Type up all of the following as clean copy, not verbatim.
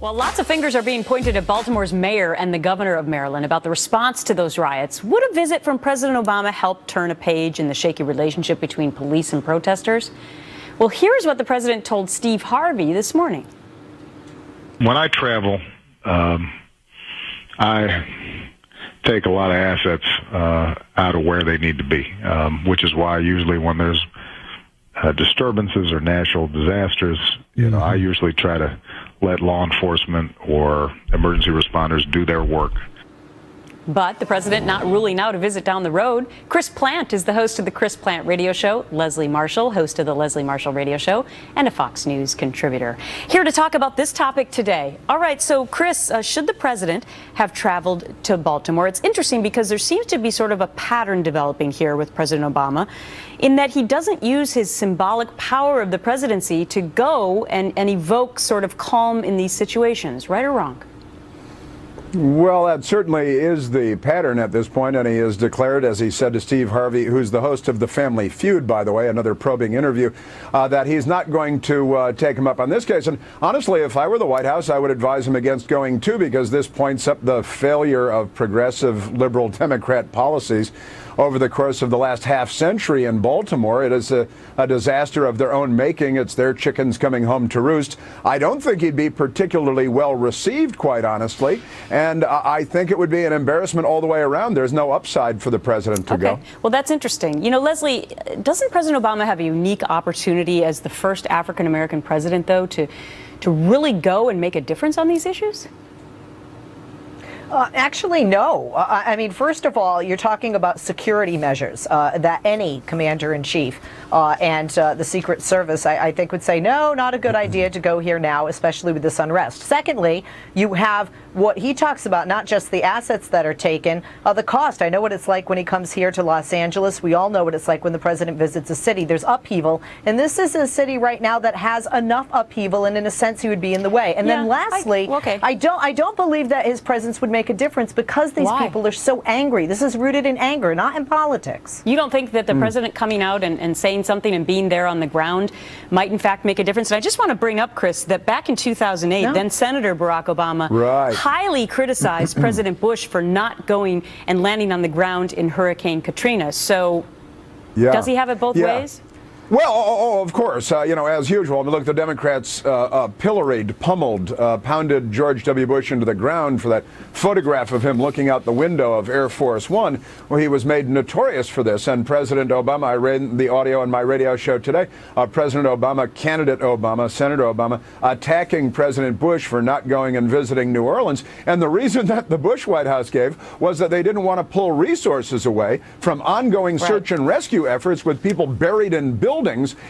Well, lots of fingers are being pointed at Baltimore's mayor and the governor of Maryland about the response to those riots. Would a visit from President Obama help turn a page in the shaky relationship between police and protesters? Well, here's what the president told Steve Harvey this morning. When I travel, I take a lot of assets out of where they need to be, which is why usually when there's disturbances or natural disasters, I usually try to let law enforcement or emergency responders do their work. But the president not ruling out a visit down the road. Chris Plant is the host of the Chris Plant Radio Show. Leslie Marshall, host of the Leslie Marshall Radio Show, and a Fox News contributor. Here to talk about this topic today. All right, so Chris, should the president have traveled to Baltimore? It's interesting because there seems to be sort of a pattern developing here with President Obama in that he doesn't use his symbolic power of the presidency to go and evoke sort of calm in these situations, right or wrong? Well, that certainly is the pattern at this point, and he has declared, as he said to Steve Harvey, who's the host of The Family Feud, by the way, another probing interview, that he's not going to take him up on this case. And honestly, if I were the White House, I would advise him against going too, because this points up the failure of progressive liberal Democrat policies over the course of the last half century in Baltimore. It is a disaster of their own making. It's their chickens coming home to roost. I don't think he'd be particularly well received, quite honestly. And I think it would be an embarrassment all the way around. There's no upside for the president to go. Well, that's interesting. You know, Leslie, doesn't President Obama have a unique opportunity as the first African-American president, though, to really go and make a difference on these issues? Actually, no. I mean, first of all, you're talking about security measures that any commander-in-chief and the Secret Service, I think, would say, no, not a good idea to go here now, especially with this unrest. Secondly, you have what he talks about, not just the assets that are taken, the cost. I know what it's like when he comes here to Los Angeles. We all know what it's like when the president visits a city. There's upheaval. And this is a city right now that has enough upheaval, and in a sense, he would be in the way. And then lastly, I don't believe that his presence would make a difference because these people are so angry. This is rooted in anger, not in politics. You don't think that the president coming out and saying something and being there on the ground might in fact make a difference? And I just want to bring up, Chris, that back in 2008, then Senator Barack Obama highly criticized President Bush for not going and landing on the ground in Hurricane Katrina. So does he have it both ways? Well, of course, as usual. I mean, look, the Democrats pilloried, pummeled, pounded George W. Bush into the ground for that photograph of him looking out the window of Air Force One, where he was made notorious for this. And President Obama, I read the audio on my radio show today, President Obama, candidate Obama, Senator Obama, attacking President Bush for not going and visiting New Orleans. And the reason that the Bush White House gave was that they didn't want to pull resources away from ongoing search and rescue efforts with people buried in buildings.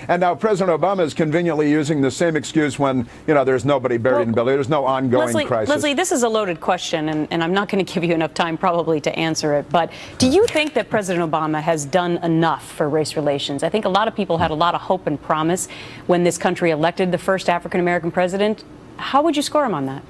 And now President Obama is conveniently using the same excuse when, there's nobody buried in buildings. There's no ongoing crisis. Leslie, this is a loaded question, and I'm not going to give you enough time probably to answer it. But do you think that President Obama has done enough for race relations? I think a lot of people had a lot of hope and promise when this country elected the first African-American president. How would you score him on that?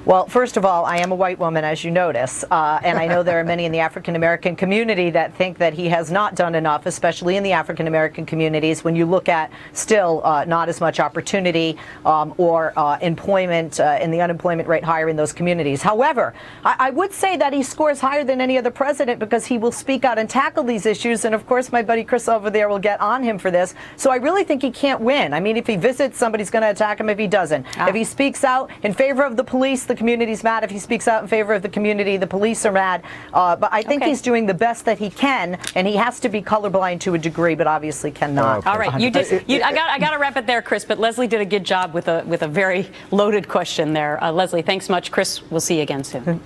Well, first of all, I am a white woman, as you notice, and I know there are many in the African-American community that think that he has not done enough, especially in the African-American communities, when you look at still not as much opportunity or employment and the unemployment rate higher in those communities. However, I would say that he scores higher than any other president because he will speak out and tackle these issues, and of course my buddy Chris over there will get on him for this. So I really think he can't win. I mean, if he visits, somebody's going to attack him if he doesn't. If he speaks out in favor of the police, the community's mad. If he speaks out in favor of the community, the police are mad. But I think he's doing the best that he can, and he has to be colorblind to a degree, but obviously cannot. All right, I got to wrap it there, Chris. But Leslie did a good job with a very loaded question there. Leslie, thanks much. Chris, we'll see you again soon.